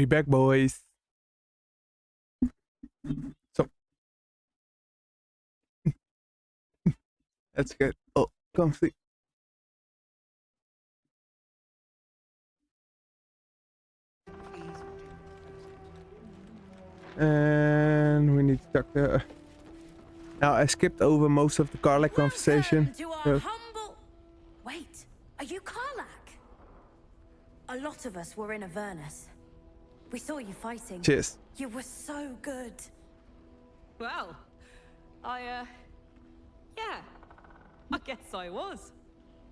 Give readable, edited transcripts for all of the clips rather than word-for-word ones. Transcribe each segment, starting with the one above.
We back, boys. So that's good. Oh, comfy. And we need to talk to. Now I skipped over most of the Karlach conversation. To our humble... Wait, are you Karlach? A lot of us were in Avernus. We saw you fighting. Cheers. You were so good. Well, yeah, I guess I was.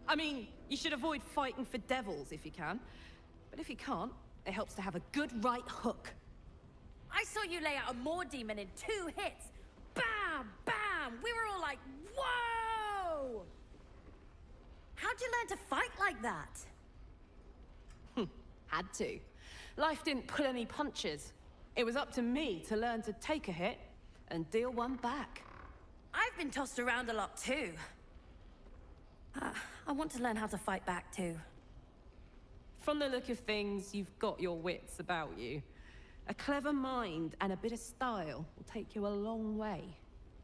I mean, you should avoid fighting for devils if you can. But if you can't, it helps to have a good right hook. I saw you lay out a Moor demon in 2 hits. Bam! Bam! We were all like, whoa! How'd you learn to fight like that? Had to. Life didn't pull any punches. It was up to me to learn to take a hit and deal one back. I've been tossed around a lot too. I want to learn how to fight back too. From the look of things, you've got your wits about you. A clever mind and a bit of style will take you a long way.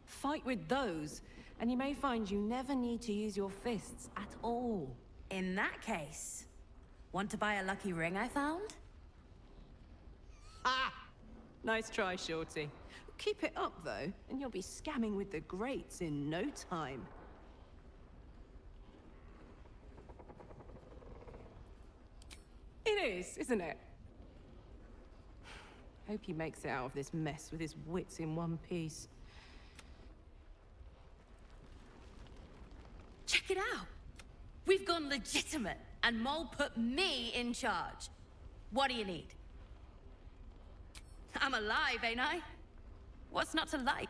Fight with those, and you may find you never need to use your fists at all. In that case, want to buy a lucky ring I found? Ah! Nice try, Shorty. Keep it up, though, and you'll be scamming with the greats in no time. It is, isn't it? Hope he makes it out of this mess with his wits in one piece. Check it out! We've gone legitimate, and Mole put me in charge. What do you need? I'm alive, ain't I? What's not to like?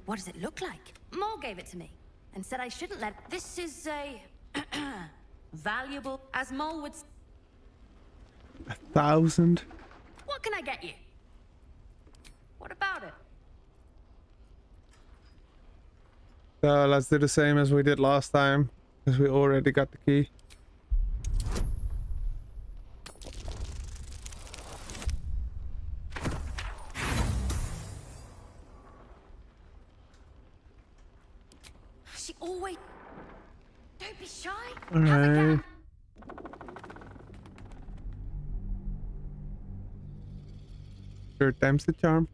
What does it look like? Mole gave it to me, and said I shouldn't let... This is a... valuable, as Mole would... 1,000. What can I get you? What about it? So let's do the same as we did last time, because we already got the key. She always... Don't be shy. All Have a right. gap. Third time's the charm.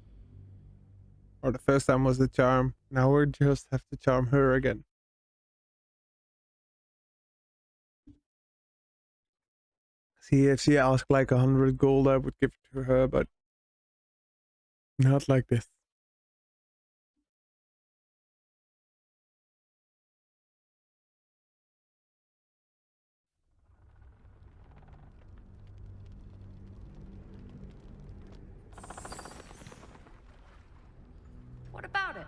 Or the first time was the charm. Now we just have to charm her again. See, if she asked like 100 gold, I would give it to her, but not like this. What about it?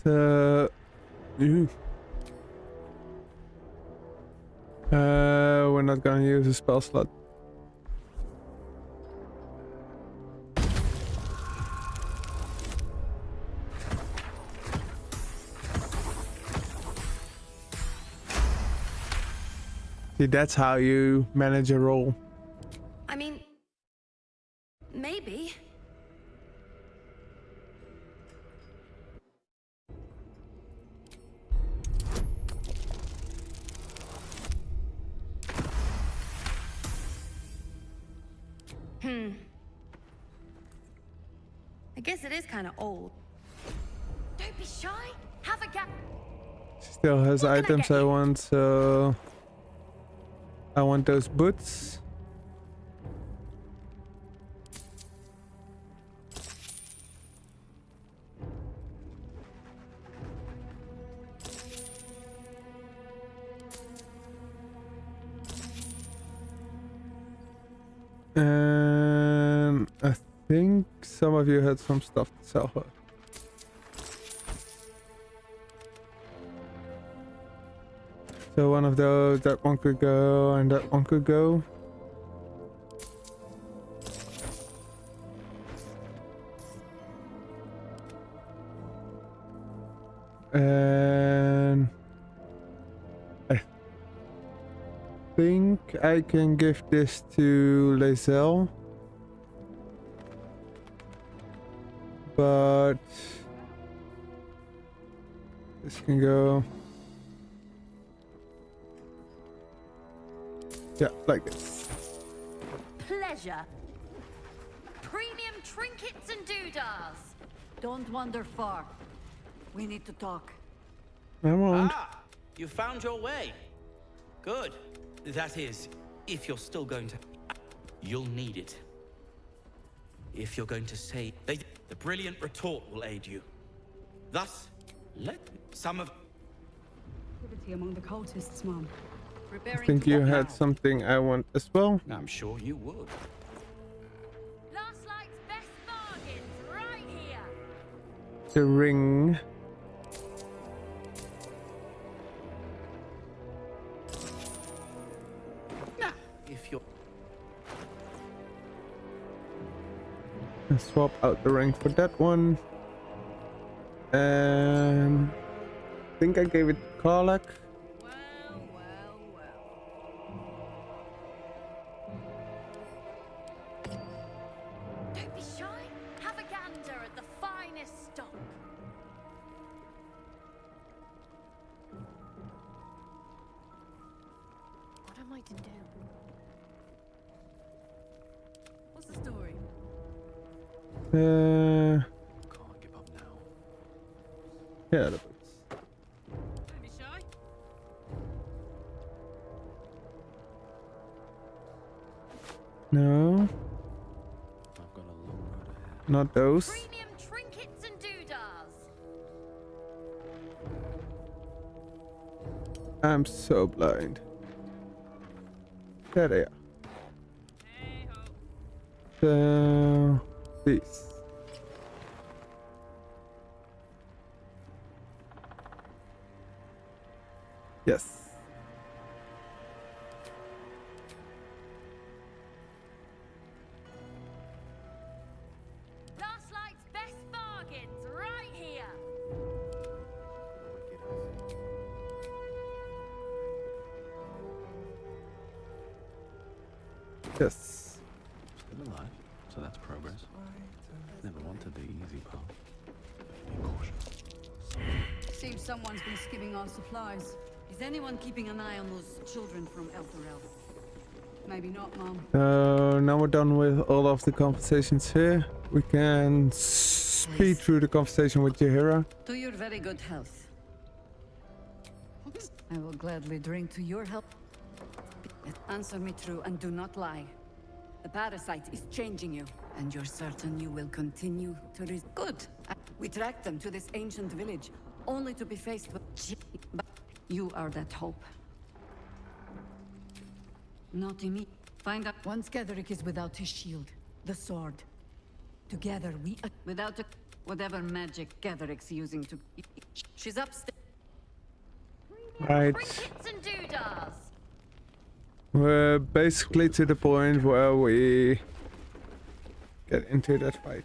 So, we're not gonna use a spell slot. See, that's how you manage a roll. I mean... Maybe. I guess it is kind of old. Don't be shy. Have a gap. She still has What can I items get I you? want, so I want those boots. And I think some of you had some stuff to sell her. So one of those, that one could go, and that one could go. And I think I can give this to Lae'zel. But this can go. Yeah, like this. Pleasure. Premium trinkets and doodads. Don't wander far. We need to talk. I won't. Ah, you found your way. Good. That is, if you're still going to... You'll need it. If you're going to say... The brilliant retort will aid you. Thus, let some of... Activity among the cultists, Mom. I think you had something I want as well. I'm sure you would. Last night's best bargains right here. The ring. Now, if you're... And swap out the ring for that one. And I think I gave it to Karlach. Don't be shy. Have a gander at the finest stock. What am I to do? What's the story? Can't give up now. Yeah, the books. Don't be shy. No, I've got a long road ahead. not those. Premium trinkets and doodads. I'm so blind. There they are. Hey ho. So, these. Yes. Last night's best bargains right here. Yes. Still alive, so that's progress. Never wanted the easy path. Be cautious. Seems someone's been skimming our supplies. Is anyone keeping an eye on those children from Elturel? Maybe not, Mom. So now we're done with all of the conversations here. We can speed through the conversation with Jaheira. To your very good health. I will gladly drink to your health. Answer me true and do not lie. The parasite is changing you, and you're certain you will continue to Good. We tracked them to this ancient village, only to be faced with... But you are that hope. Not in me. Find out. Once Cleric is without his shield, the sword. Together we... Without a... Whatever magic Cleric's using to... She's upstairs. Right. Trinkets and doodads. We're basically to the point where we get into that fight.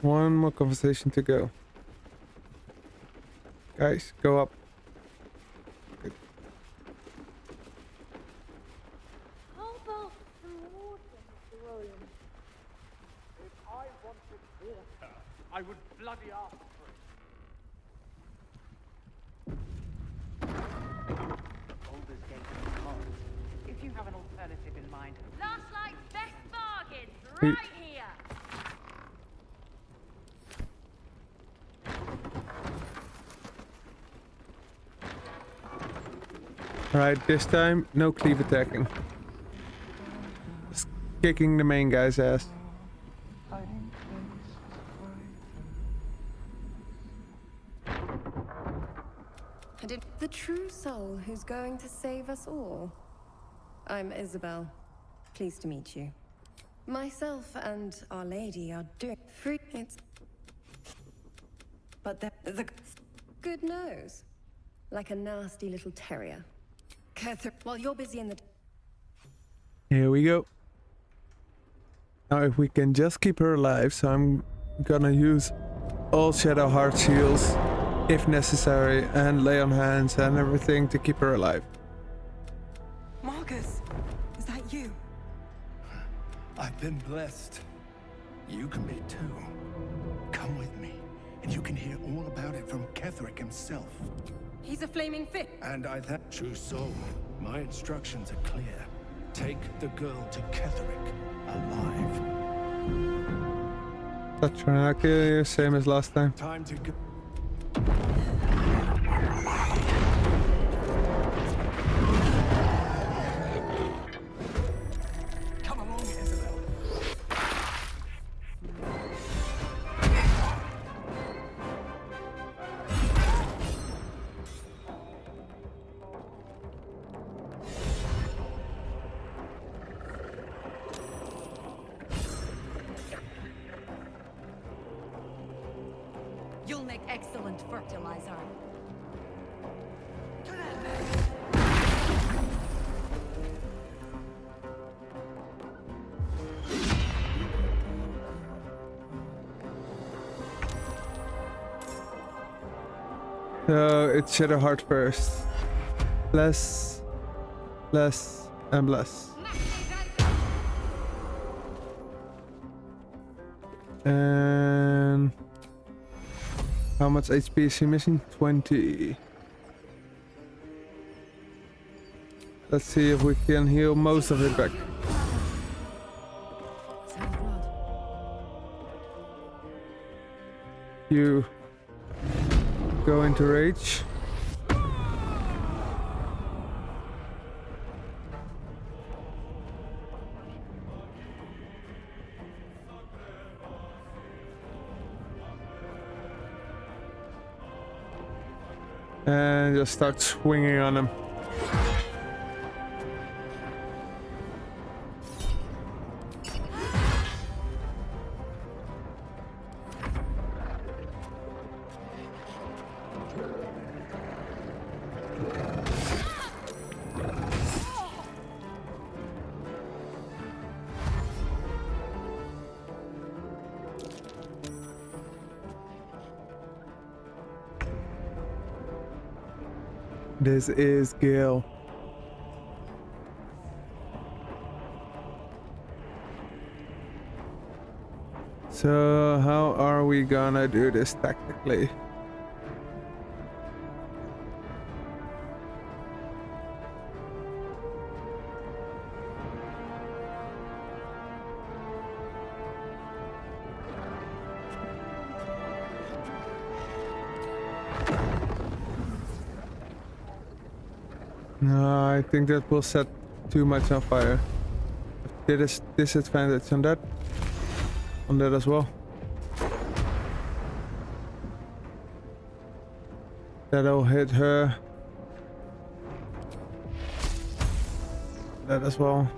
One more conversation to go. Guys, go up. Good. How about some water, Mr. Williams? If I wanted water, I would bloody ask for it. Baldurs Gate is closed. If you have an alternative in mind, Last night's best bargains Sweet. right here. Alright, this time, no cleave attacking. Just kicking the main guy's ass. hiding And the true soul who's going to save us all. I'm Isabel. Pleased to meet you. Myself and Our Lady are doing free. It's. But the good nose. Like a nasty little terrier. Catherine, while you're busy in the. Here we go. Now if we can just keep her alive, so I'm gonna use all Shadow Heart shields if necessary and lay on hands and everything to keep her alive. Marcus, is that you? I've been blessed. You can be too. Come with me, and you can hear all about it from Ketheric himself. He's a flaming fish. And I thank True Soul. My instructions are clear. Take the girl to Ketheric alive. That's trying to kill you, same as last time. Time to go. Come along, Isabel. You'll make excellent fertilizer. So it's Shadowheart first. Bless, bless, and bless. And how much HP is he missing? 20. Let's see if we can heal most of it back. You go into rage. And just start swinging on him. This is Gil. So how are we gonna do this tactically? No, I think that will set too much on fire. There is disadvantage on that as well. That'll hit her. That as well.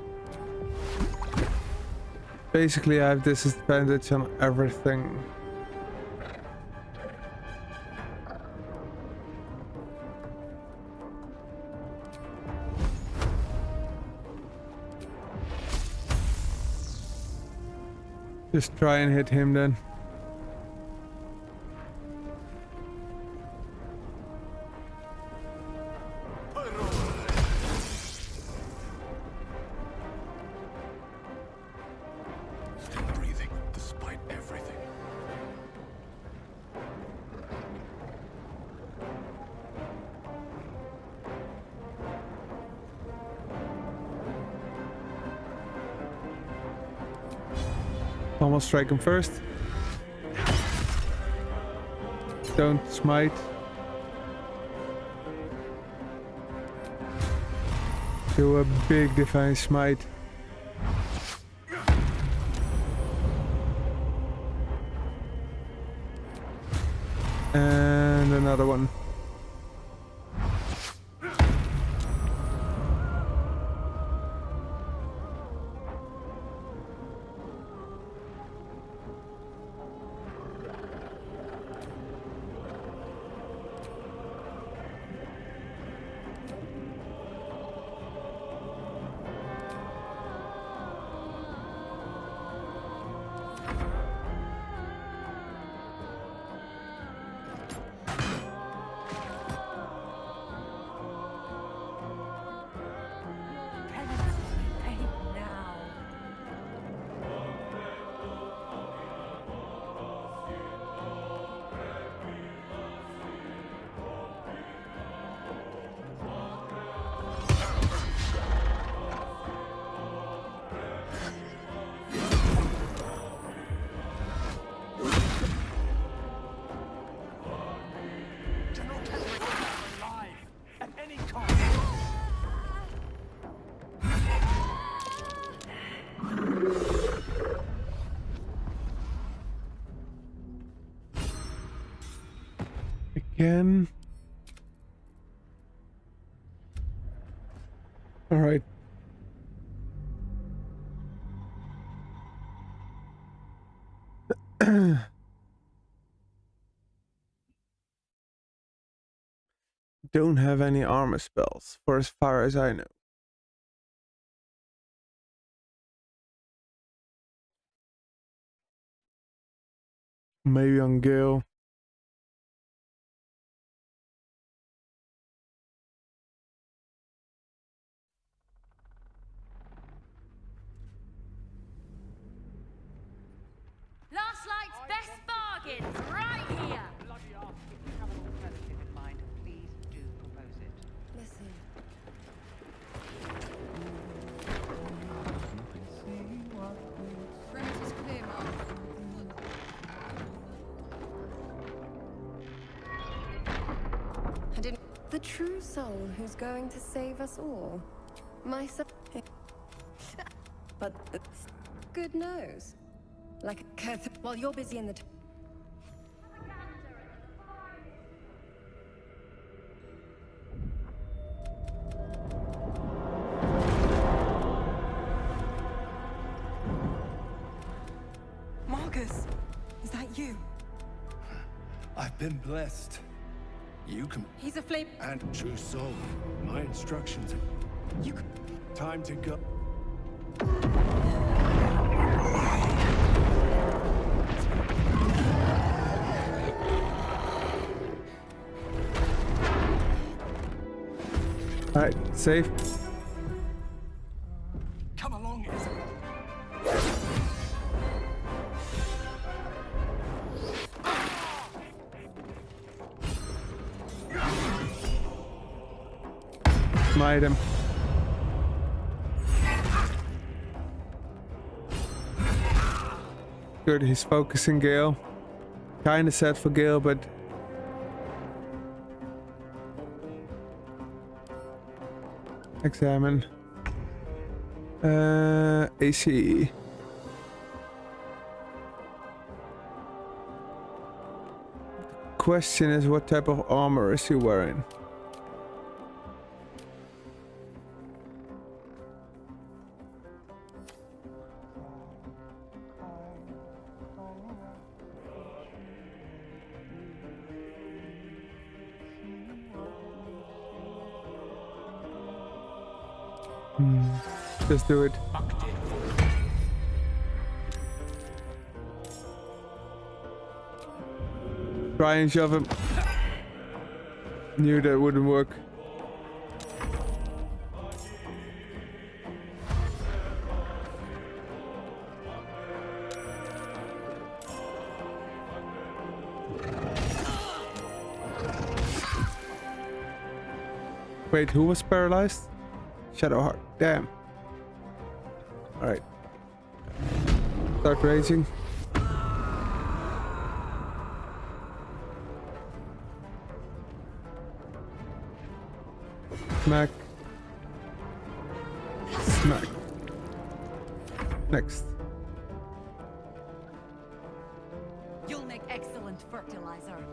Basically, I have disadvantage on everything. Just try and hit him then. Still breathing, despite everything. Almost strike him first. Don't smite. Do a big divine smite. And another one. again. All right. Don't have any armor spells, for as far as I know. Maybe on Gale. Last Light's best bargains right here. Bloody ask. If you have an alternative in mind, please do propose it. Listen. Perimeter's clear, Mark. I didn't. The true soul who's going to save us all. Myself. But good knows. Like a cat. While you're busy in the. Marcus, is that you? I've been blessed. You can. He's a flame. And true soul. My instructions. You can. Time to go. All right, safe. Come along, Isabel. Smite him. Good, he's focusing Gale. Kinda sad for Gale, but examine. AC. Question is, what type of armor is he wearing? Just do it. Try and shove him. Knew that wouldn't work. Wait, who was paralyzed? Shadowheart. Damn. Alright. Start raging. Smack. Smack. Next. You'll make excellent fertilizer.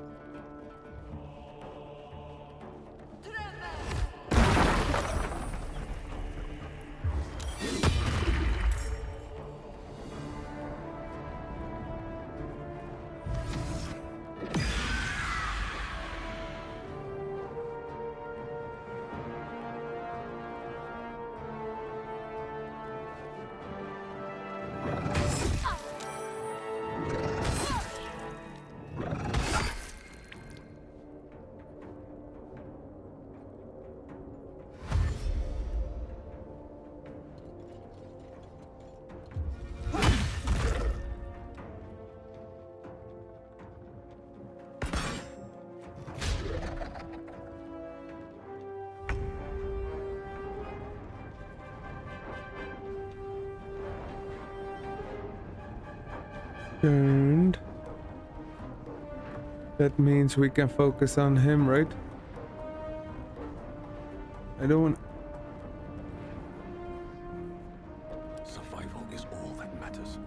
Turned. That means we can focus on him, right? I don't want. Survival is all that matters.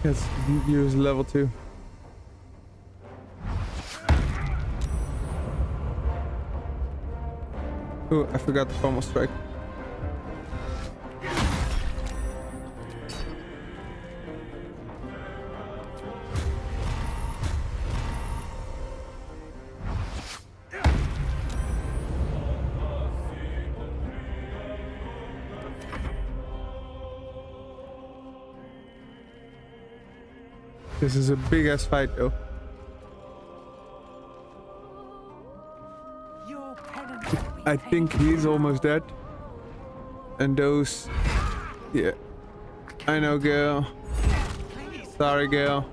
Let's use level 2. Oh, I forgot the combo strike. This is a big ass fight though. I think he's almost dead. And those... Yeah. I know, girl. Sorry, girl.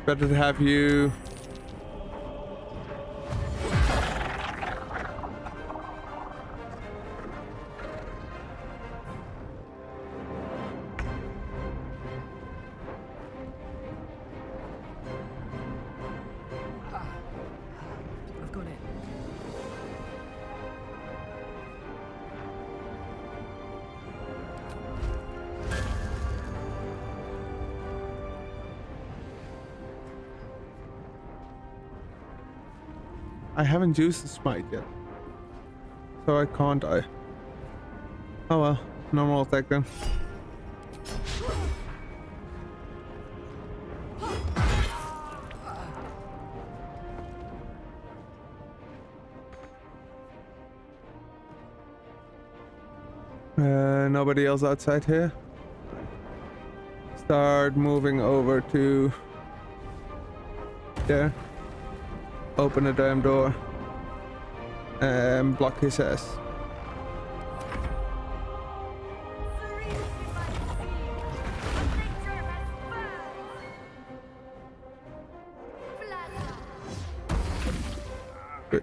Better to have you. I haven't used the smite yet, so I can't die. Oh well, normal attack then. Nobody else outside here. Start moving over to there. Open the damn door and block his ass. Good.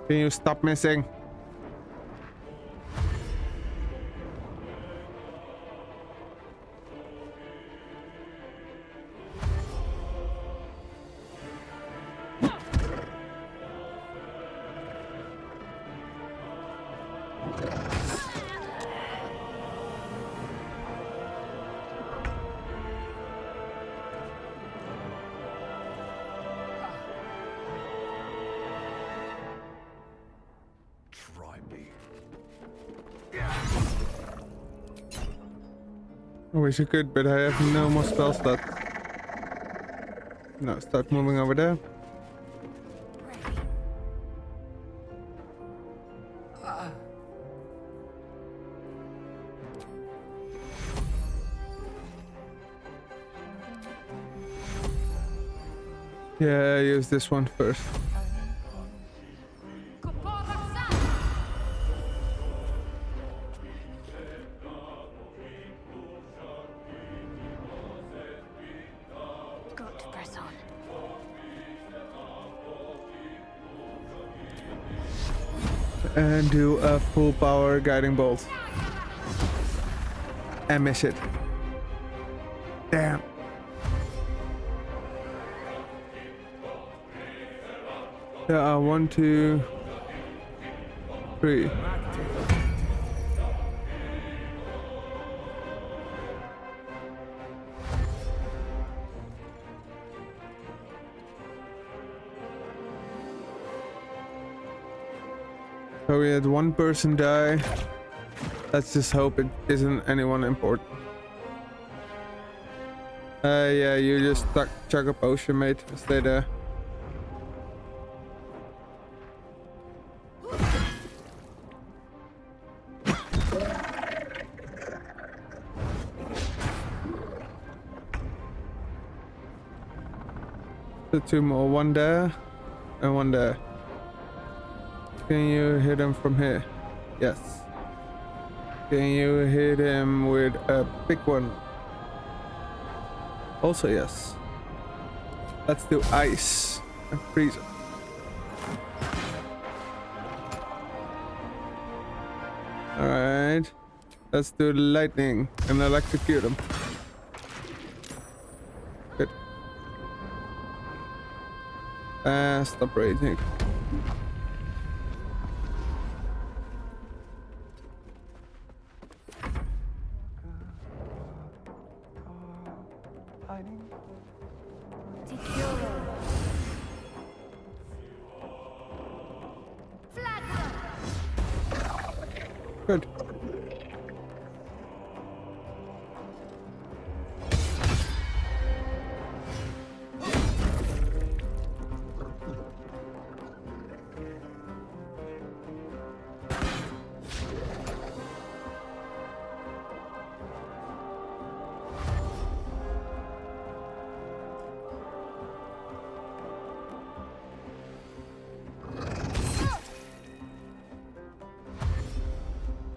Can you stop missing? I wish I could, but I have no more spell slots. No, start moving over there. Yeah, use this one first. And do a full power guiding bolt. And miss it. Damn. There are 1, 2, 3. So we had one person die. Let's just hope it isn't anyone important. Yeah, you just chug a potion, mate. Stay there. The 2 more, 1 there and 1 there. Can you hit him from here? Yes. Can you hit him with a big one? Also yes. Let's do ice and freeze him. Alright. Let's do lightning and electrocute him. Good. Stop raging. Good.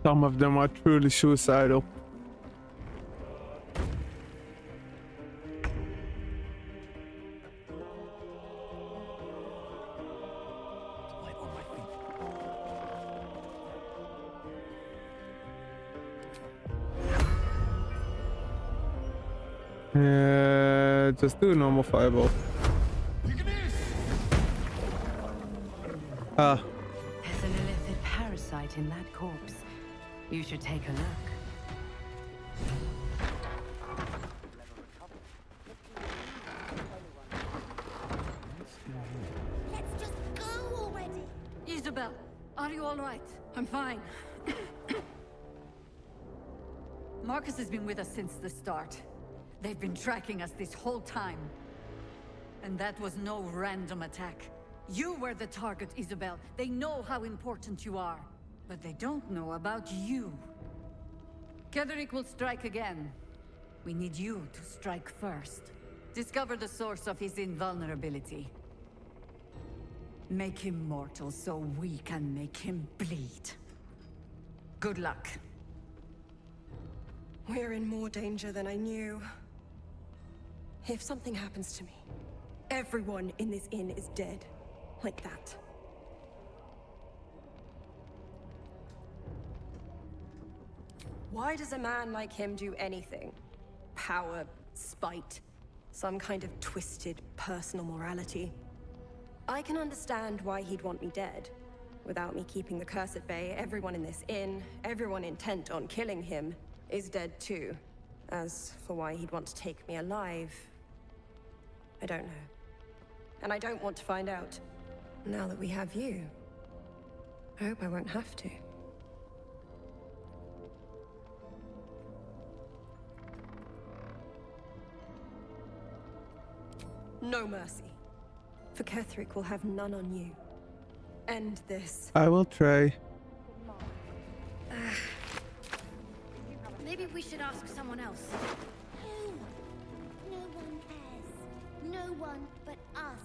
Some of them are truly suicidal. Just do a normal fireball. Ah. There's an illithid parasite in that corpse. You should take a look. Let's just go already. Isabel, are you all right? I'm fine. Marcus has been with us since the start. They've been tracking us this whole time. And that was no random attack. You were the target, Isabel. They know how important you are. But they don't know about you. Ketheric will strike again. We need you to strike first. Discover the source of his invulnerability. Make him mortal so we can make him bleed. Good luck. We're in more danger than I knew. If something happens to me, everyone in this inn is dead. Like that. Why does a man like him do anything? Power, spite, some kind of twisted personal morality. I can understand why he'd want me dead. Without me keeping the curse at bay, everyone in this inn, everyone intent on killing him, is dead too. As for why he'd want to take me alive, I don't know. And I don't want to find out. Now that we have you, I hope I won't have to. No mercy. For Ketheric will have none on you. End this. I will try. Maybe we should ask someone else. Who? No one cares. No one but us.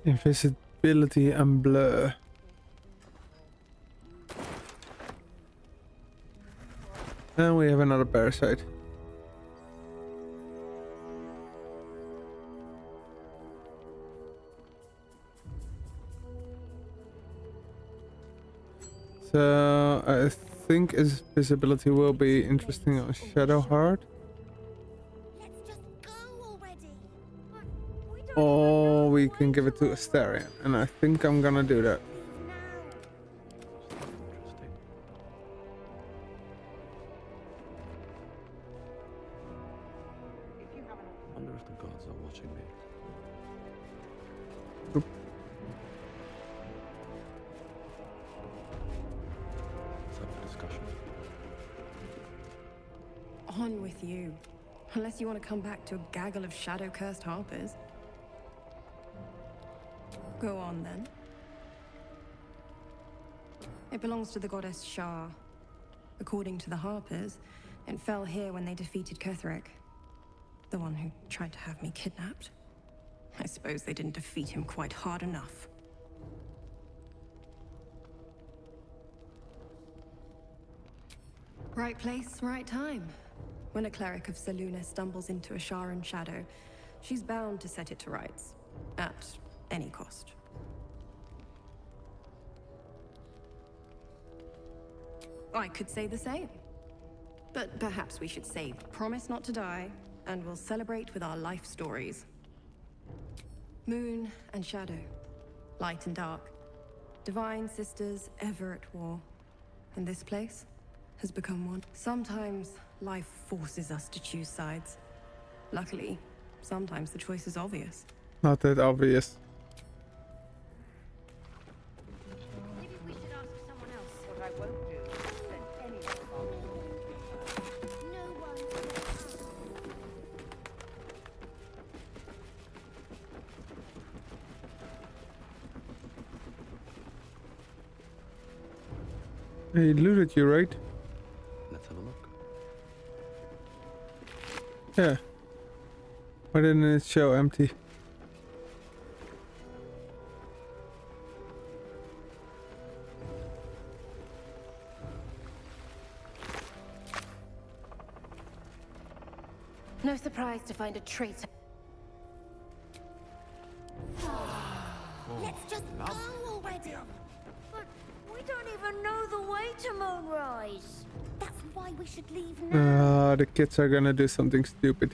Invisibility and blur. And we have another parasite. So I think his visibility will be interesting on Shadowheart. Let's just go already. Or we can give it to Astarion, and I think I'm gonna do that. I wonder if the gods are watching me. Oop. It's up for discussion. On with you. Unless you want to come back to a gaggle of shadow-cursed harpers. Go on, then. It belongs to the goddess Shar. According to the harpers, it fell here when they defeated Ketheric. The one who tried to have me kidnapped. I suppose they didn't defeat him quite hard enough. Right place, right time. When a cleric of Selûne stumbles into a Sharan shadow, she's bound to set it to rights. At any cost. I could say the same. But perhaps we should save Promise Not to Die, and we'll celebrate with our life stories. Moon and shadow, light and dark, divine sisters ever at war. And this place has become one. Sometimes life forces us to choose sides. Luckily, sometimes the choice is obvious. Not that obvious. Maybe we should ask someone else. What I won't do is send any of our people into No one. He looted you, right? Let's have a look. Yeah. Why didn't it show empty? No surprise to find a traitor. Let's just go already. But we don't even know the way to Moonrise. That's why we should leave now. The kids are gonna do something stupid.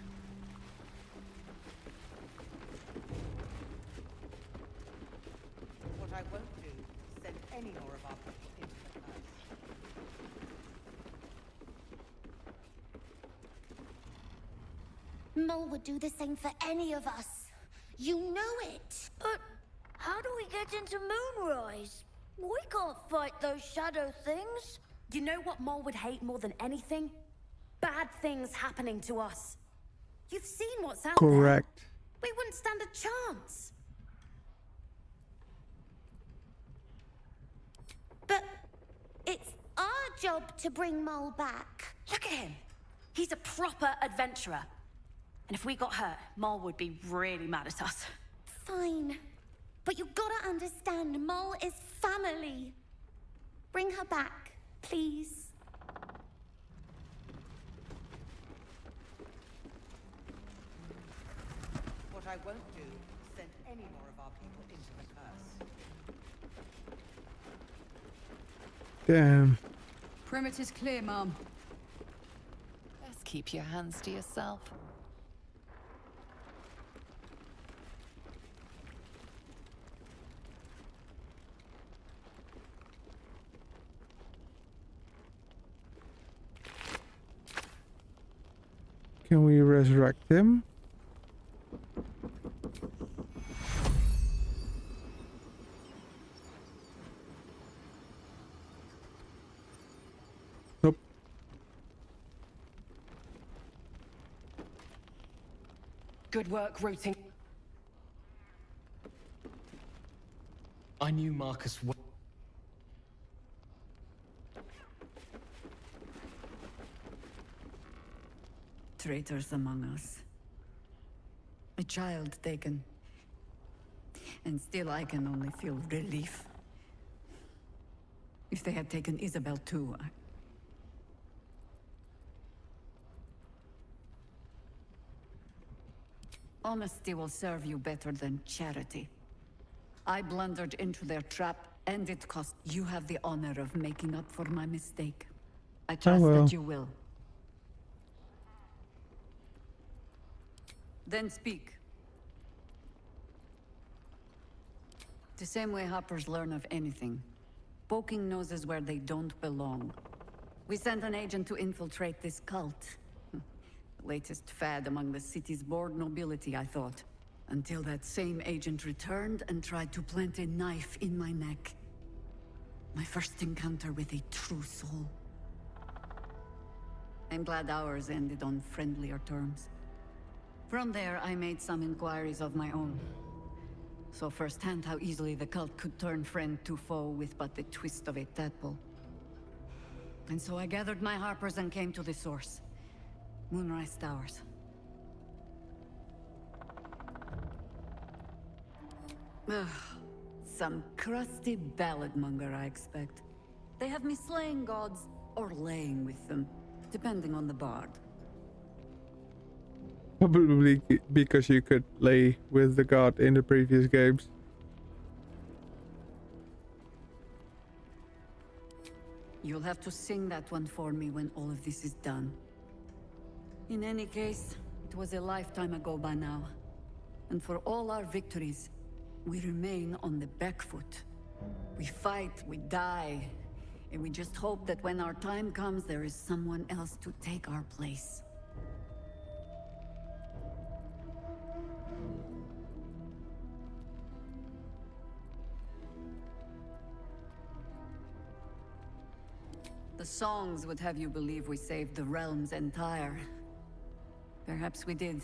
What I won't do is send any more of our people into the curse. Mole would do the same for any of us. You know it. But how do we get into Moonrise? We can't fight those shadow things. You know what Mole would hate more than anything? Bad things happening to us. You've seen what's out there. Correct. We wouldn't stand a chance. But it's our job to bring Mole back. Look at him. He's a proper adventurer. And if we got hurt, Mole would be really mad at us. Fine. But you gotta understand, Mole is family. Bring her back, please. What I won't do is send any more of our people into the curse. Damn. Perimeter's clear, Mom. Best keep your hands to yourself. Can we resurrect him? Nope. Good work routing. I knew Marcus well. Traitors among us. A child taken. And still I can only feel relief. If they had taken Isabel too, Honesty will serve you better than charity. I blundered into their trap, and it cost. You have the honor of making up for my mistake. I trust that you will. Then speak. The same way hoppers learn of anything. Poking noses where they don't belong. We sent an agent to infiltrate this cult. The latest fad among the city's bored nobility, I thought. Until that same agent returned and tried to plant a knife in my neck. My first encounter with a true soul. I'm glad ours ended on friendlier terms. From there, I made some inquiries of my own. Saw firsthand how easily the cult could turn friend to foe with but the twist of a tadpole. And so I gathered my harpers and came to the source. Moonrise Towers. Ugh, some crusty ballad monger, I expect. They have me slaying gods or laying with them, depending on the bard. Probably because you could lay with the god in the previous games. You'll have to sing that one for me when all of this is done. In any case, it was a lifetime ago by now. And for all our victories, we remain on the back foot. We fight, we die, and we just hope that when our time comes, there is someone else to take our place. The songs would have you believe we saved the realm's entire. Perhaps we did.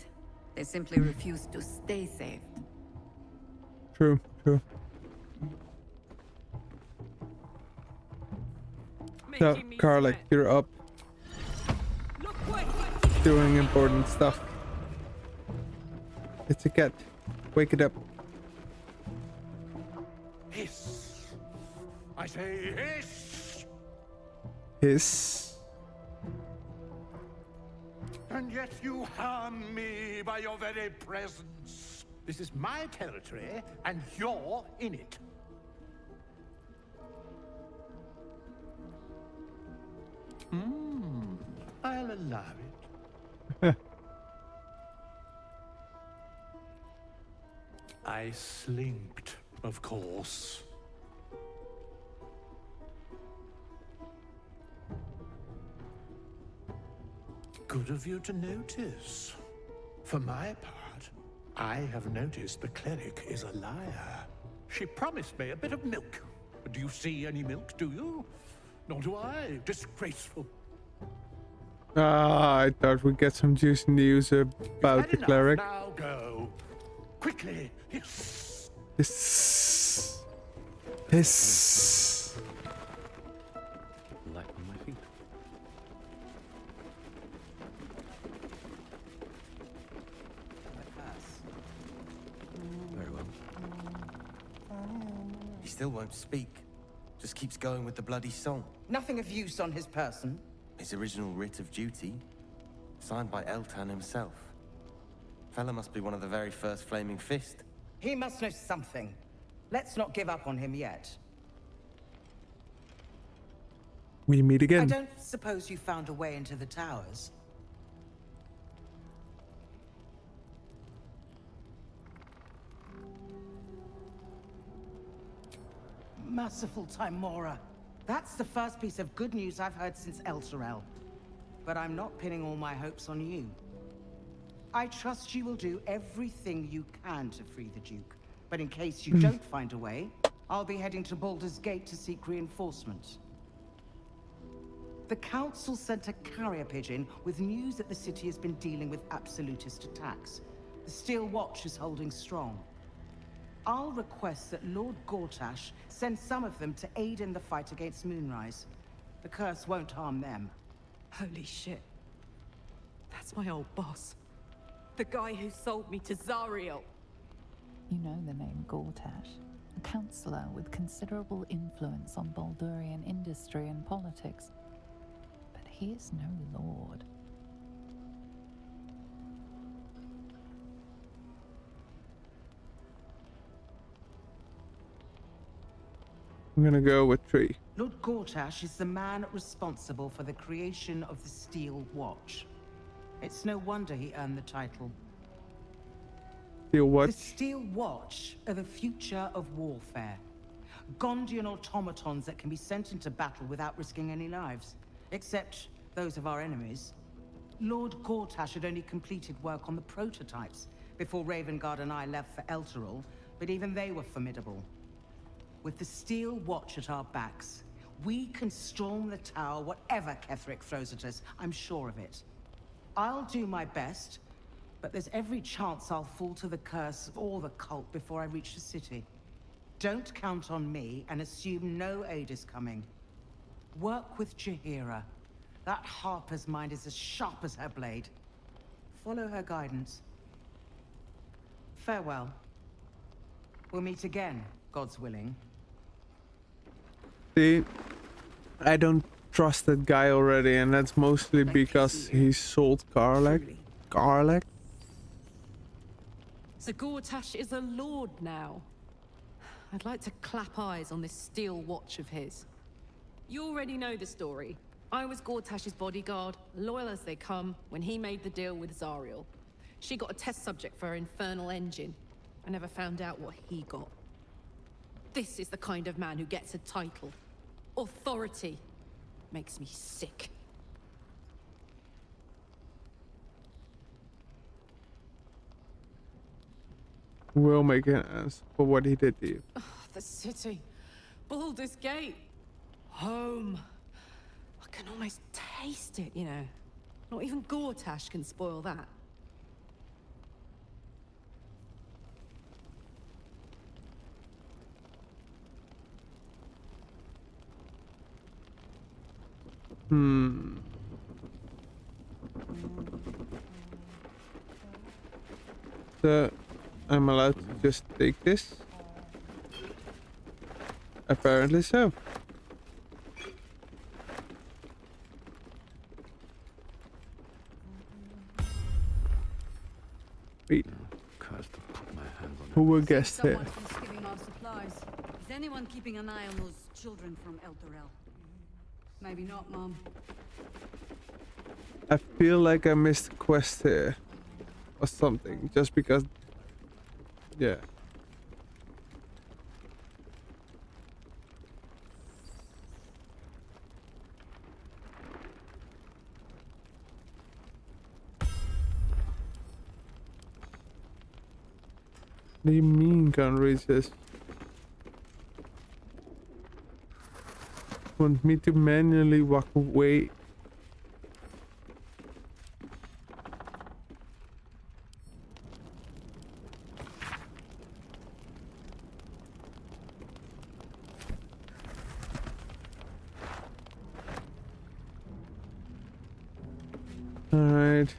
They simply refused to stay saved. True, true. So, Karlach, you're up. Doing important stuff. It's a cat. Wake it up. Hiss. I say hiss. Hiss. And yet you harm me by your very presence. This is my territory, and you're in it. I'll allow it. I slinked, of course. Good of you to notice. For my part, I have noticed the cleric is a liar. She promised me a bit of milk. Do you see any milk, do you? Nor do I. Disgraceful. Ah, I thought we'd get some juicy news about the cleric. Now go. Quickly. Hiss. Hiss. Hiss. Light on my feet. Very well. He still won't speak. Just keeps going with the bloody song. Nothing of use on his person. His original writ of duty, signed by Eltan himself. Fella must be one of the very first Flaming Fist. He must know something. Let's not give up on him yet. We meet again. I don't suppose you found a way into the towers? Merciful Timora. That's the first piece of good news I've heard since Elturel. But I'm not pinning all my hopes on you. I trust you will do everything you can to free the Duke. But in case you don't find a way, I'll be heading to Baldurs Gate to seek reinforcements. The Council sent a carrier pigeon with news that the city has been dealing with absolutist attacks. The Steel Watch is holding strong. I'll request that Lord Gortash send some of them to aid in the fight against Moonrise. The curse won't harm them. Holy shit. That's my old boss. The guy who sold me to Zariel. You know the name Gortash, a counselor with considerable influence on Baldurian industry and politics. But he is no lord. I'm gonna go with 3. Lord Gortash is the man responsible for the creation of the Steel Watch. It's no wonder he earned the title. Steel Watch? The Steel Watch are the future of warfare. Gondian automatons that can be sent into battle without risking any lives. Except those of our enemies. Lord Gortash had only completed work on the prototypes before Ravengard and I left for Elturel, but even they were formidable. With the Steel Watch at our backs, we can storm the tower whatever Ketheric throws at us. I'm sure of it. I'll do my best, but there's every chance I'll fall to the curse or the cult before I reach the city. Don't count on me and assume no aid is coming. Work with Jaheira. That Harper's mind is as sharp as her blade. Follow her guidance. Farewell. We'll meet again, God's willing. See, I don't trust that guy already, and that's mostly because he sold Karlach. Karlach? So Gortash is a lord now. I'd like to clap eyes on this steel watch of his. You already know the story. I was Gortash's bodyguard, loyal as they come, when he made the deal with Zariel. She got a test subject for her infernal engine. I never found out what he got. This is the kind of man who gets a title. Authority. Makes me sick. Will make an answer for what he did to you. Oh, the city. Baldurs Gate. Home. I can almost taste it, you know. Not even Gortash can spoil that. So, I'm allowed to just take this? Apparently so. Wait. Who will guess here? Someone giving our supplies. Is anyone keeping an eye on those children from El Dorel? Maybe not, Mom. I feel like I missed a quest here. Or something. Just because... Yeah. What do you mean can't reach this? Want me to manually walk away? Alright.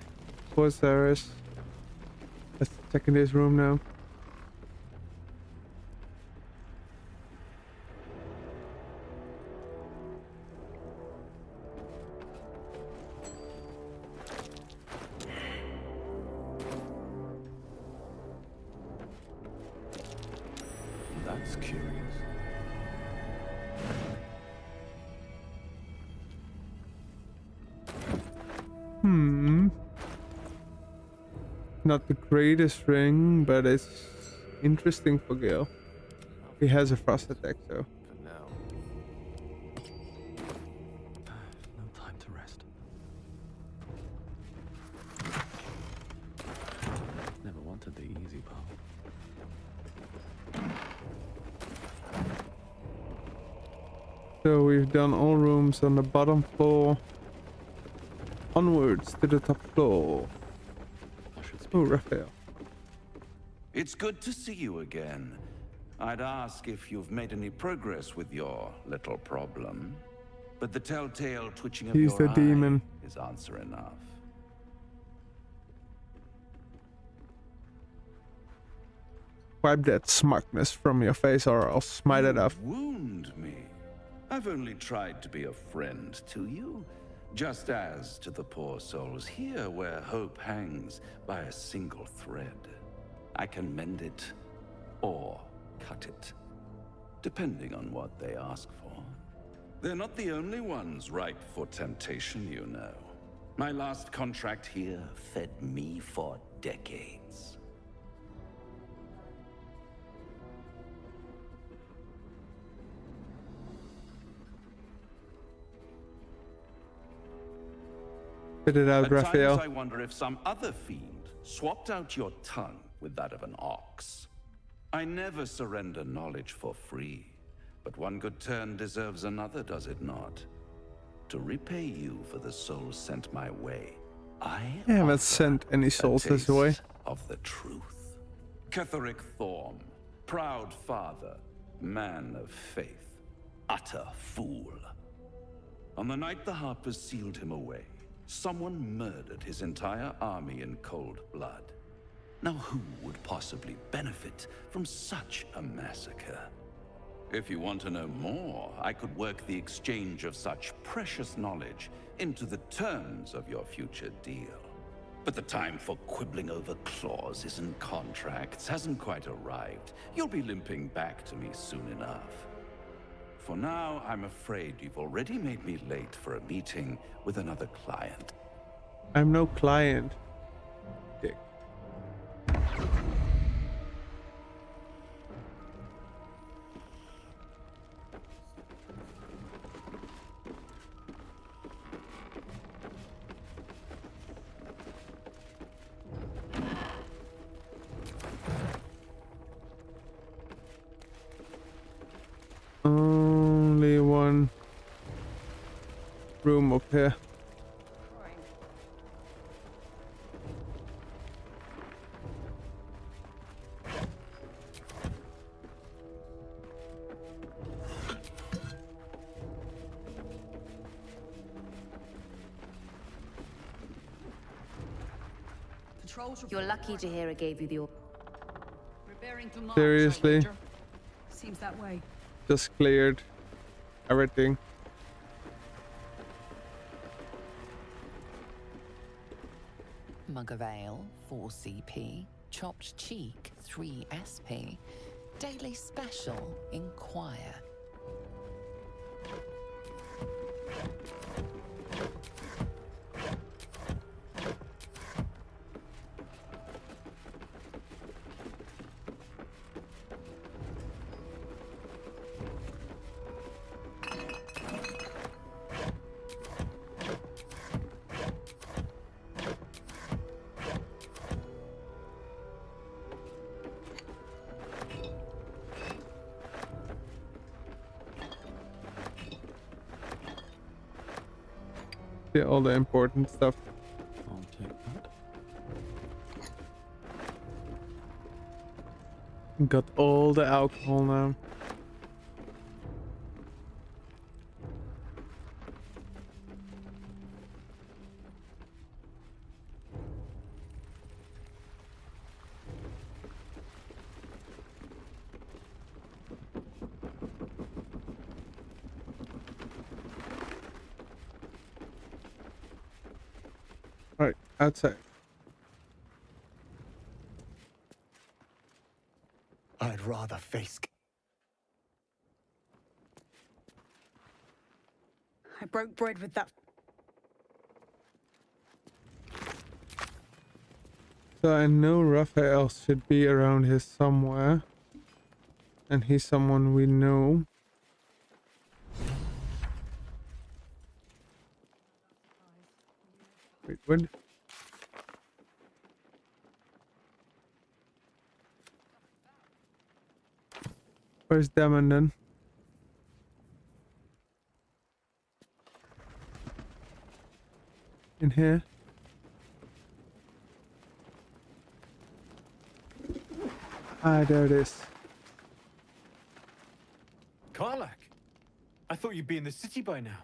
What's Cyrus? Let's check in this room now. That's curious. Not the greatest ring, but it's interesting for Gale. He has a frost attack, so. For now. No time to rest. Never wanted the easy path. So we've done all rooms on the bottom floor. Onwards to the top floor. Oh, Raphael. It's good to see you again. I'd ask if you've made any progress with your little problem, but the telltale twitching of He's your the demon. eye is answer enough. Wipe that smugness from your face or I'll smite it off. Wound me. I've only tried to be a friend to you. Just as to the poor souls here where hope hangs by a single thread. I can mend it or cut it, depending on what they ask for. They're not the only ones ripe for temptation, you know. My last contract here fed me for decades. Spit it out, At Raphael. times I wonder if some other fiend swapped out your tongue with that of an ox. I never surrender knowledge for free, but one good turn deserves another, does it not? To repay you for the souls sent my way, I haven't sent any souls this way. Of the truth. Ketheric Thorm, proud father, man of faith, utter fool. On the night the Harpers sealed him away, someone murdered his entire army in cold blood. Now who would possibly benefit from such a massacre? If you want to know more, I could work the exchange of such precious knowledge into the terms of your future deal. But the time for quibbling over clauses and contracts hasn't quite arrived. You'll be limping back to me soon enough. For now, I'm afraid you've already made me late for a meeting with another client. I'm no client, dick. Only one room up here. You're lucky Jahira gave you the order. Seriously? Seems that way. Just cleared everything. Mug of ale, 4 CP. Chopped cheek, 3 SP. Daily special, inquire. Get all the important stuff. I'll take that. Got all the alcohol now. Right, outside. I'd rather face. I broke bread with that. So I know Raphael should be around here somewhere. And he's someone we know. Wait, what? Where's Damon then? In here? Ah, there it is. Karlach! I thought you'd be in the city by now.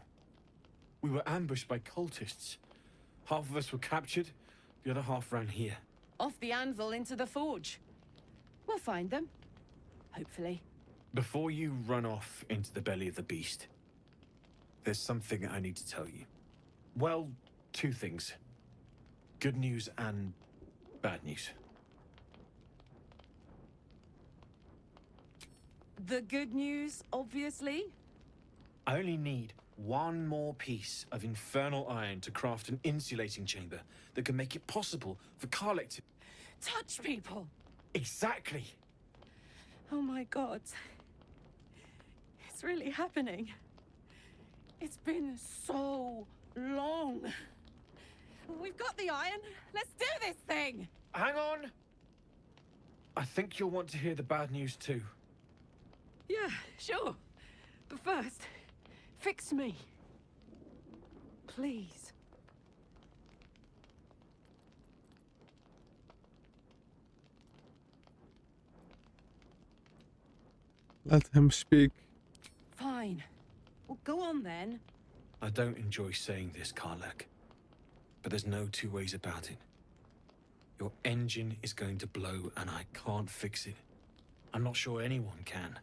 We were ambushed by cultists. Half of us were captured, the other half ran here. Off the anvil into the forge. We'll find them. Hopefully. Before you run off into the belly of the beast, there's something I need to tell you. Well, 2 things. Good news and bad news. The good news, obviously. I only need 1 more piece of infernal iron to craft an insulating chamber that can make it possible for Karlach to touch people. Exactly. Oh my god. It's really happening. It's been so long. We've got the iron. Let's do this thing. Hang on. I think you'll want to hear the bad news too. Yeah, sure. But first, fix me. Please. Let him speak. Fine. Well, go on then. I don't enjoy saying this, Karlach, but there's no 2 ways about it. Your engine is going to blow and I can't fix it. I'm not sure anyone can.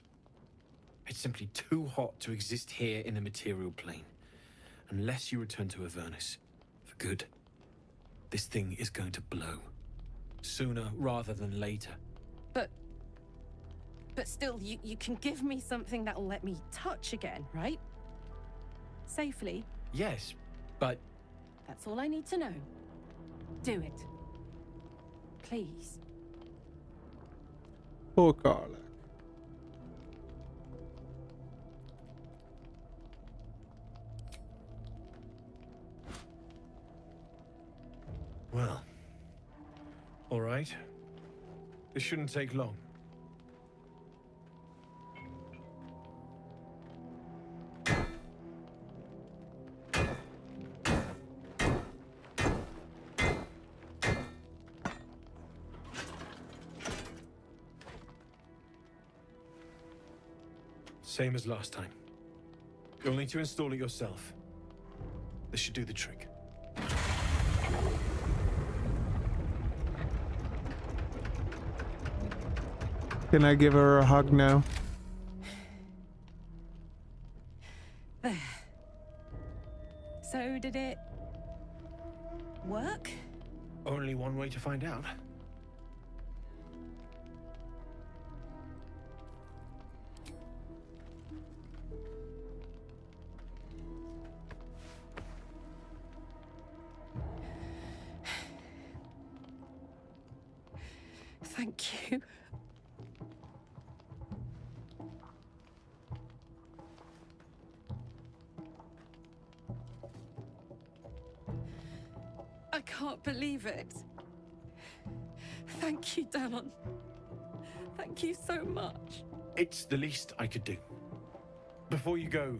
It's simply too hot to exist here in the material plane, unless you return to Avernus for good. This thing is going to blow. Sooner rather than later. But still, you can give me something that'll let me touch again, right? Safely. Yes, but... That's all I need to know. Do it. Please. Poor Karlach. Well. All right. This shouldn't take long. Same as last time. You'll need to install it yourself. This should do the trick. Can I give her a hug now? There. So did it work? Only one way to find out. Thank you. I can't believe it. Thank you, Damon. Thank you so much. It's the least I could do. Before you go,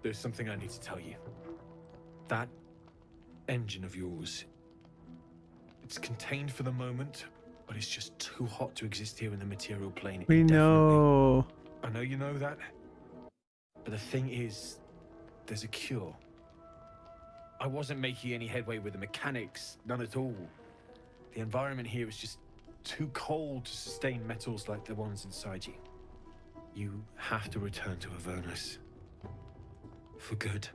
there's something I need to tell you. That engine of yours, it's contained for the moment, but it's just too hot to exist here in the material plane. We know. I know you know that. But the thing is, there's a cure. I wasn't making any headway with the mechanics, none at all. The environment here is just too cold to sustain metals like the ones inside you. You have to return to Avernus. For good.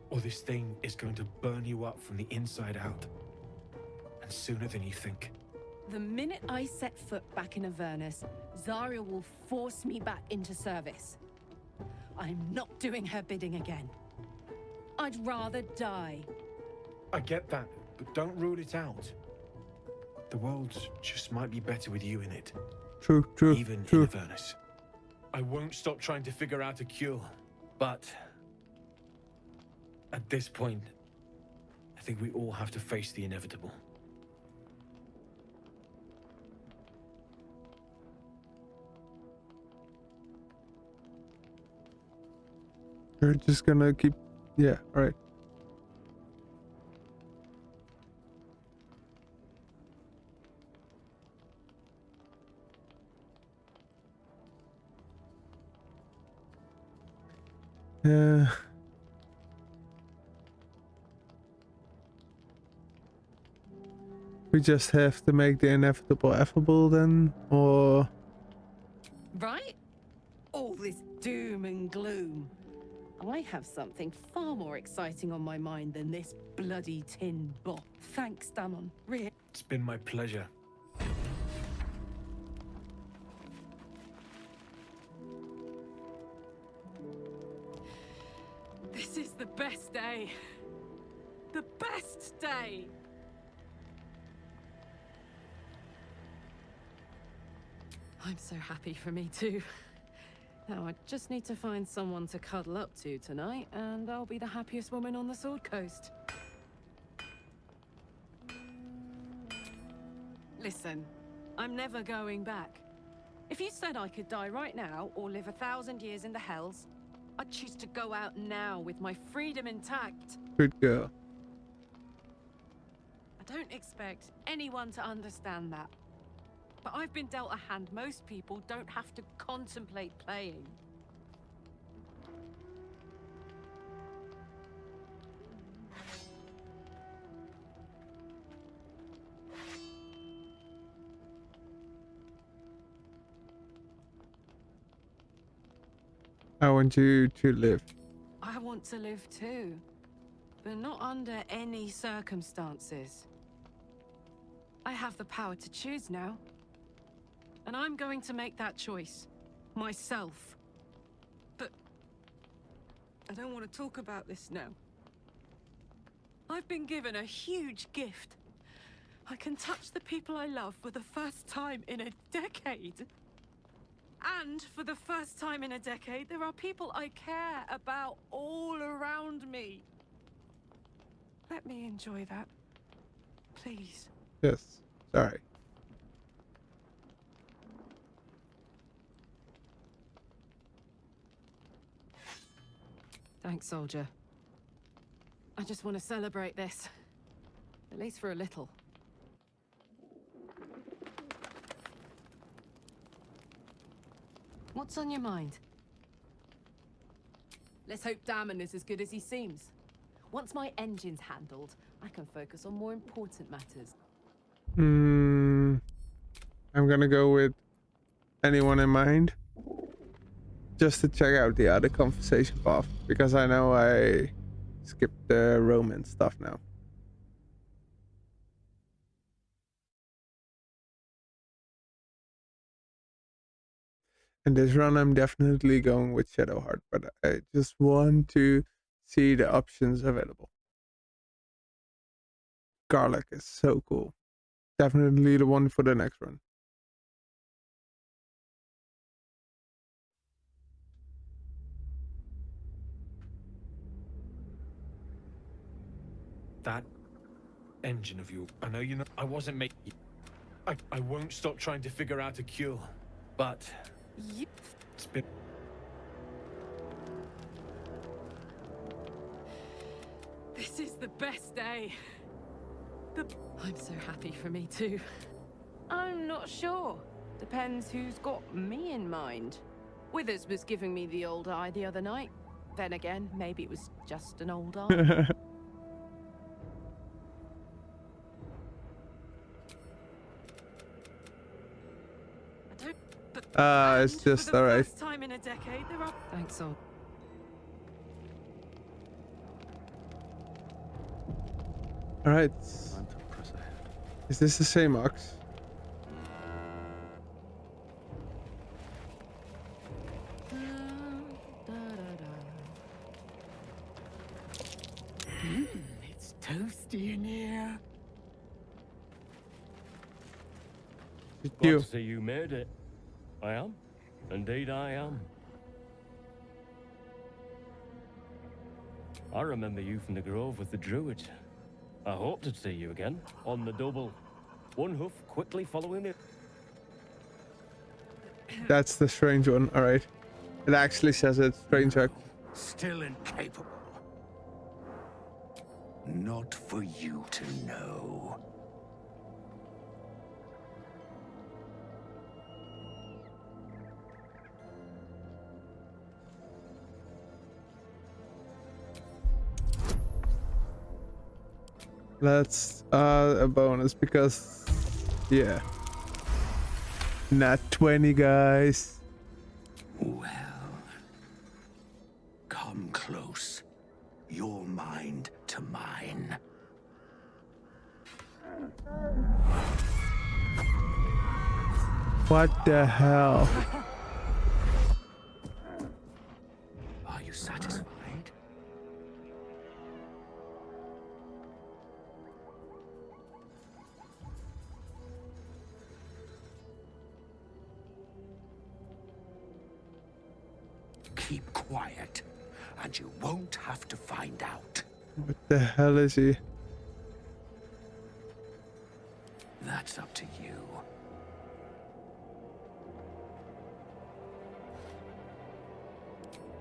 Or this thing is going to burn you up from the inside out. And sooner than you think. The minute I set foot back in Avernus, Zarya will force me back into service. I'm not doing her bidding again. I'd rather die. I get that, but don't rule it out. The world just might be better with you in it. True. Even in Avernus. I won't stop trying to figure out a cure, but at this point, I think we all have to face the inevitable. You're just gonna keep... Yeah, right. We just have to make the inevitable affable then, or... Right? All this doom and gloom. I have something far more exciting on my mind than this bloody tin bot. Thanks, Damon. It's been my pleasure. This is the best day. The best day! I'm so happy for me too. Now I just need to find someone to cuddle up to tonight, and I'll be the happiest woman on the Sword Coast. Listen, I'm never going back. If you said I could die right now, or live 1,000 years in the Hells, I'd choose to go out now with my freedom intact. Good girl. I don't expect anyone to understand that. But I've been dealt a hand most people don't have to contemplate playing. I want you to live. I want to live too. but not under any circumstances. I have the power to choose now. And I'm going to make that choice. Myself. But I don't want to talk about this now. I've been given a huge gift. I can touch the people I love for the first time in a decade. And for the first time in a decade, there are people I care about all around me. Let me enjoy that. Please. Yes. Sorry. Thanks, soldier. I just want to celebrate this. At least for a little. What's on your mind? Let's hope Damon is as good as he seems. Once my engine's handled, I can focus on more important matters. I'm gonna go with anyone in mind. Just to check out the other conversation path. Because I know I skipped the romance stuff now. In this run, I'm definitely going with Shadowheart, but I just want to see the options available. Karlach is so cool. Definitely the one for the next run. That engine of yours, I know you know I wasn't making. I won't stop trying to figure out a cure, but it's been. This is the best day. I'm so happy for me too. I'm not sure. Depends who's got me in mind. Withers was giving me the old eye the other night. Then again, maybe it was just an old eye. It's just alright. Time in a decade, there are... Thanks, all. Alright. Is this the same ox? It's toasty in here. You. Glad to see you made it. I am. Indeed I am. I remember you from the grove with the druid. I hope to see you again, on the double. One hoof quickly following it. That's the strange one, alright. It actually says it's strange hook. Still incapable. Not for you to know. That's a bonus because, yeah. Not 20, guys. Well, come close. Your mind to mine. What the hell? Are you satisfied? Keep quiet, and you won't have to find out. What the hell is he? That's up to you.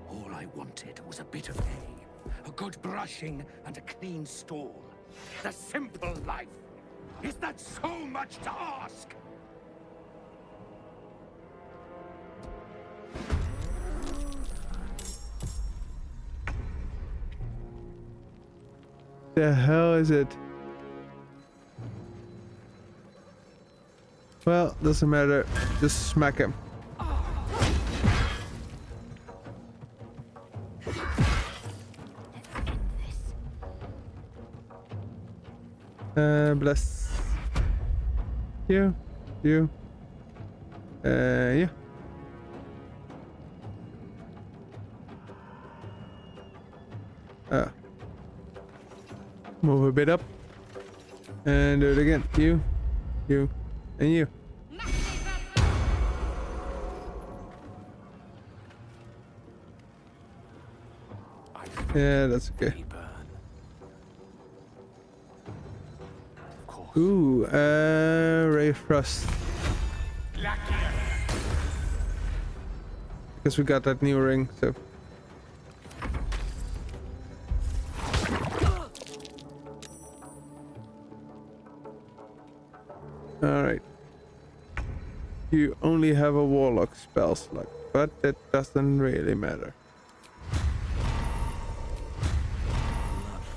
All I wanted was a bit of hay, a good brushing, and a clean stall. The simple life. Is that so much to ask? The hell is it? Well, doesn't matter. Just smack him. Bless. You. You. Yeah. Move a bit up. And do it again. You. You. And you. Yeah, that's okay. Ooh, Ray of Frost. Because we got that new ring, so. Alright. You only have a warlock spell slot, but that doesn't really matter.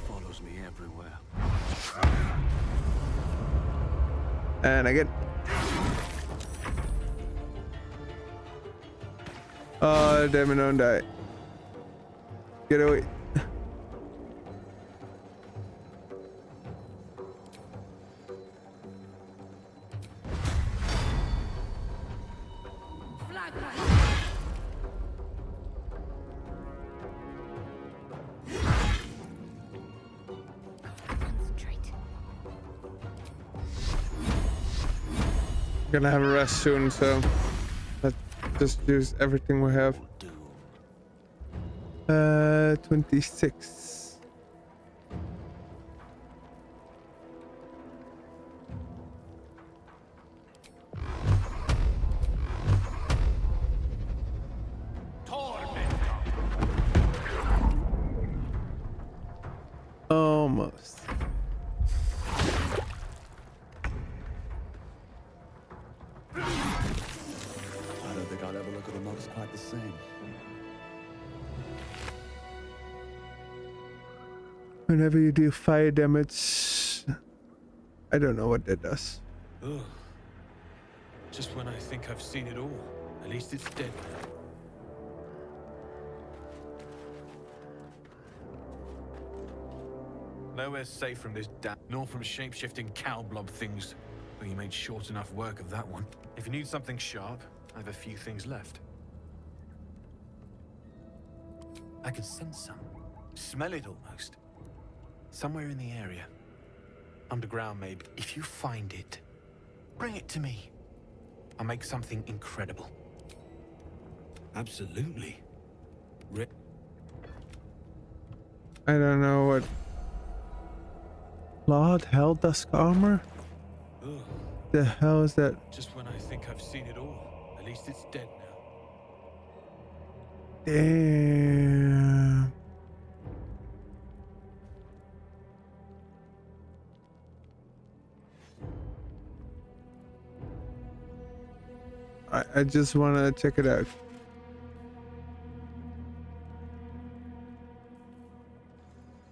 Follows me everywhere. And again. Oh, damn it, don't die. Get away. Gonna have a rest soon, so let's just use everything we have. 26. Almost. I don't think I'll ever look at the monks quite the same. Whenever you do fire damage, I don't know what that does. Ugh. Just when I think I've seen it all, at least it's dead now. Nowhere's safe from this nor from shape-shifting cow blob things. Well, you made short enough work of that one. If you need something sharp, I have a few things left. I can sense some. Smell it almost. Somewhere in the area. Underground, maybe. If you find it, bring it to me. I'll make something incredible. Absolutely. I don't know what. Lord Hell Dusk Armor? Ugh. The hell is that? Just when I think I've seen it all, at least it's dead now. Damn. I just want to check it out.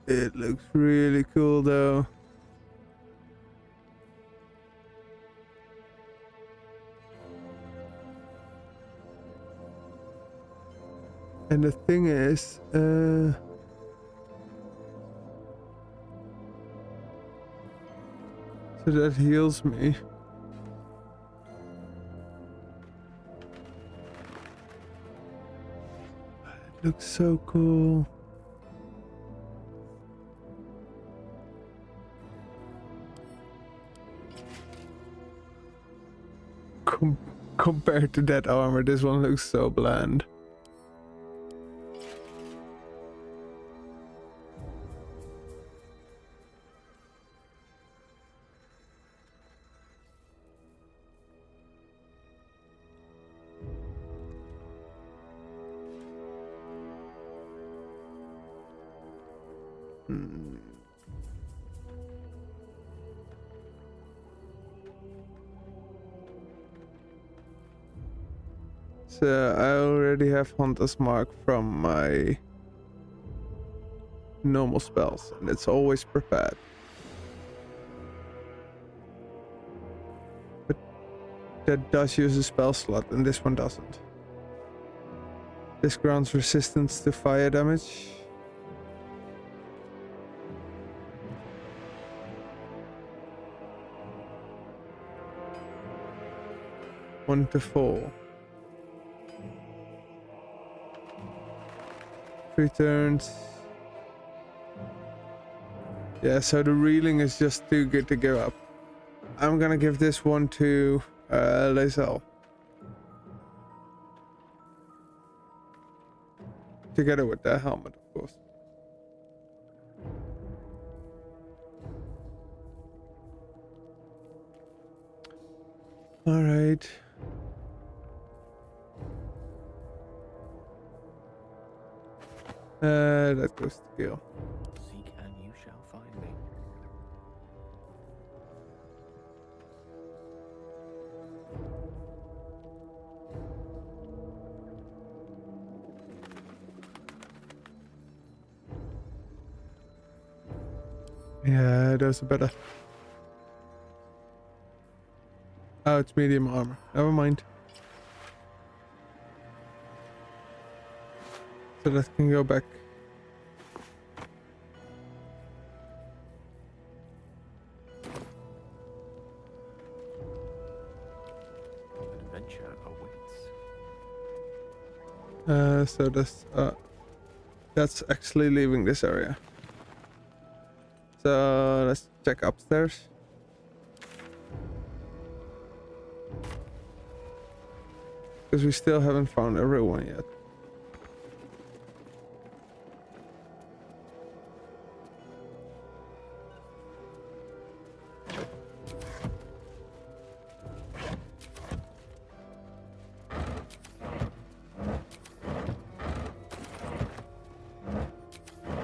It looks really cool though. And the thing is, so that heals me. It looks so cool. Compared to that armor, this one looks so bland. So I already have Hunter's Mark from my normal spells, and it's always prepared. But that does use a spell slot, and this one doesn't. This grants resistance to fire damage. 1 to 4. 3 turns. Yeah, so the reeling is just too good to give up. I'm gonna give this one to Lae'zel. Together with the helmet, of course. All right. That goes to Gil. Seek and you shall find me. Yeah, those are better. Oh, it's medium armor. Never mind. So that can go back. Adventure awaits. So that's actually leaving this area. So let's check upstairs. Because we still haven't found a real one yet.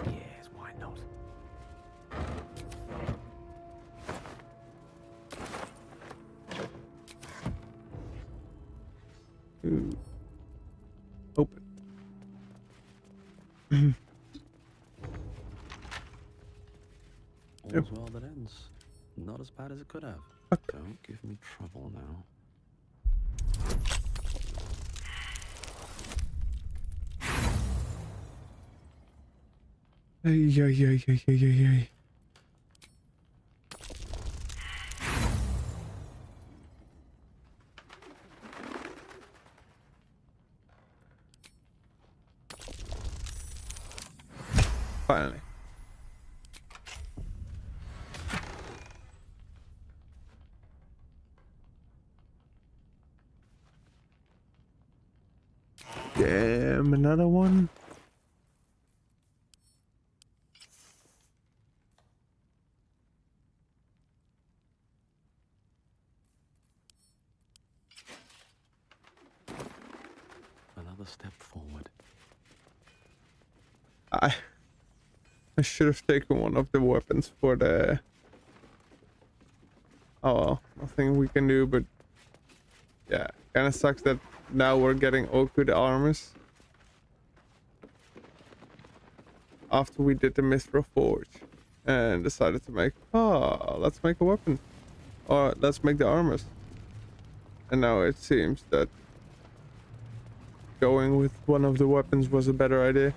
Yes, why not? Ooh. Open. All's well that ends. Not as bad as it could have. Don't give me trouble now. Ay. Finally. Damn, another one. Another step forward. I should have taken one of the weapons for the... Oh well, nothing we can do, but yeah, kind of sucks that now we're getting all good armors after we did the Mithril Forge and decided to make, let's make a weapon, or let's make the armors. And now it seems that going with one of the weapons was a better idea.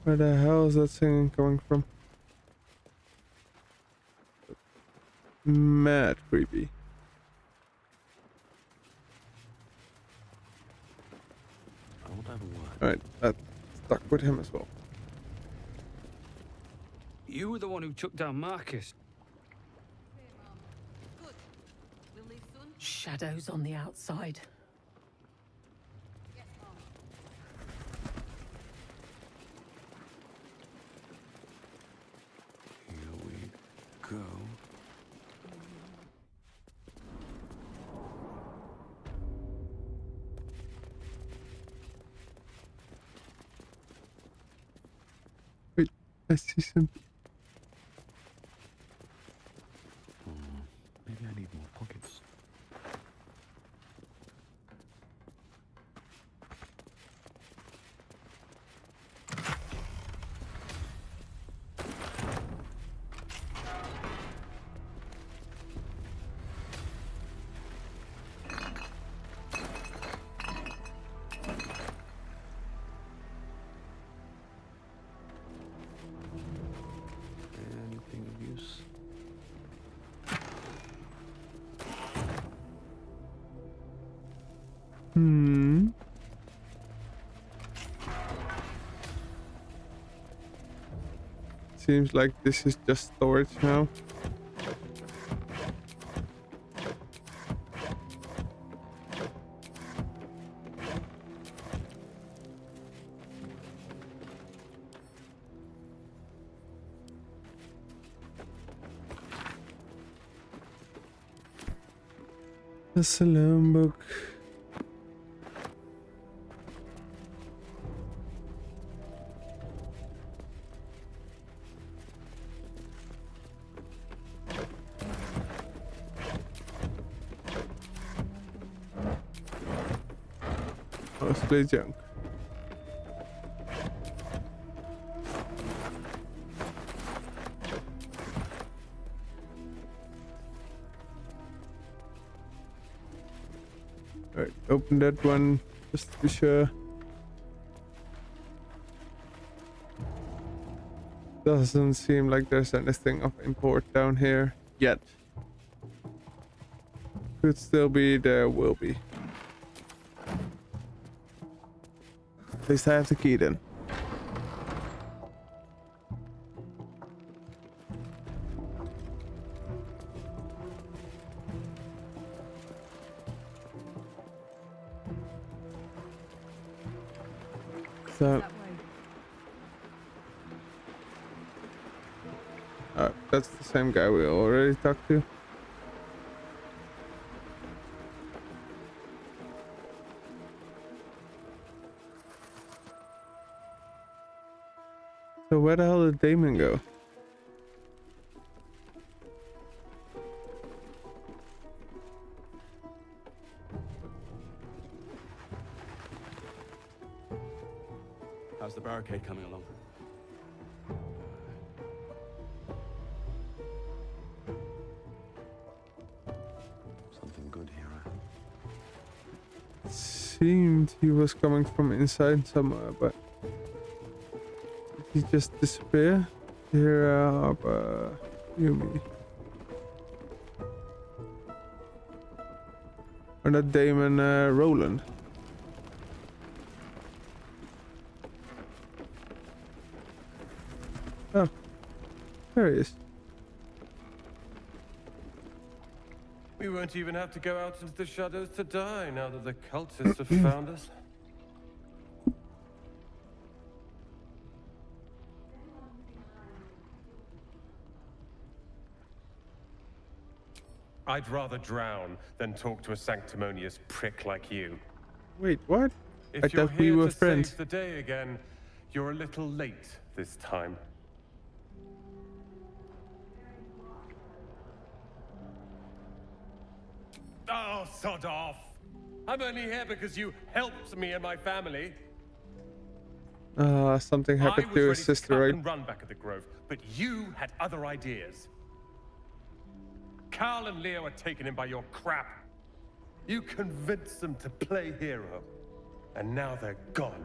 Where the hell is that singing coming from? Mad creepy. I won't have a word. Alright, that stuck with him as well. You were the one who took down Marcus. Shadows on the outside. Here we go. Wait, I see some. Maybe I need more pockets. Seems like this is just storage now. The Salam book. Mostly junk. Alright, open that one just to be sure. Doesn't seem like there's anything of import down here yet. Could still be, there will be. At least I have the key then. So, that's the same guy we already talked to. So where the hell did Damon go? How's the barricade coming along? Something good here, Seemed he was coming from inside somewhere, but did he just disappear? Here, Yumi. Or not Damon, Roland. Oh, there he is. We won't even have to go out into the shadows to die now that the cultists have found us. I'd rather drown than talk to a sanctimonious prick like you. Wait, what? If I you're thought we here were to friends. save the day again, you're a little late this time. Oh, sod off! I'm only here because you helped me and my family. Something happened to his sister, right? And run back at the Grove, but you had other ideas. Karl and Leo were taken in by your crap. You convinced them to play hero, and now they're gone.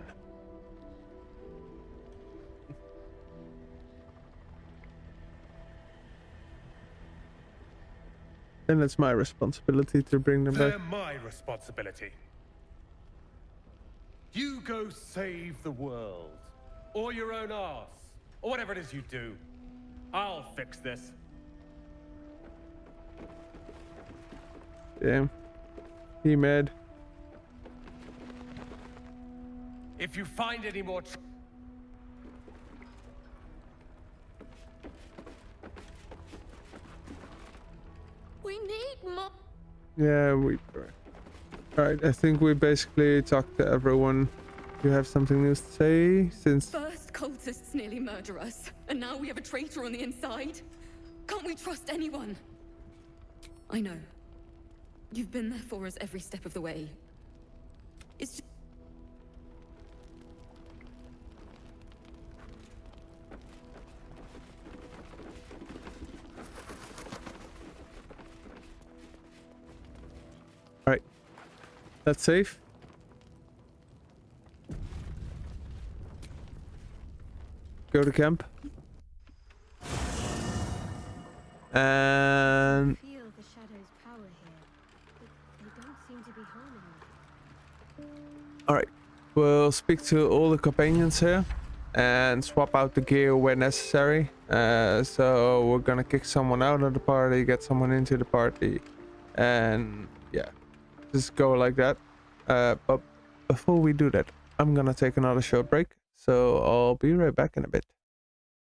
And it's my responsibility to bring them They're back. my responsibility. You go save the world, or your own arse, or whatever it is you do. I'll fix this. Damn. He mad. If you find any more We need more. Yeah, we. Alright, I think we basically talked to everyone. You have something new to say since. First cultists nearly murder us, and now we have a traitor on the inside. Can't we trust anyone? I know. You've been there for us every step of the way. It's just... Alright. That's safe. Go to camp. And Feel the shadow's power here, but they don't seem to be harming Alright, we'll speak to all the companions here and swap out the gear where necessary. So we're gonna kick someone out of the party, get someone into the party, and yeah, just go like that. But before we do that, I'm gonna take another short break, so I'll be right back in a bit.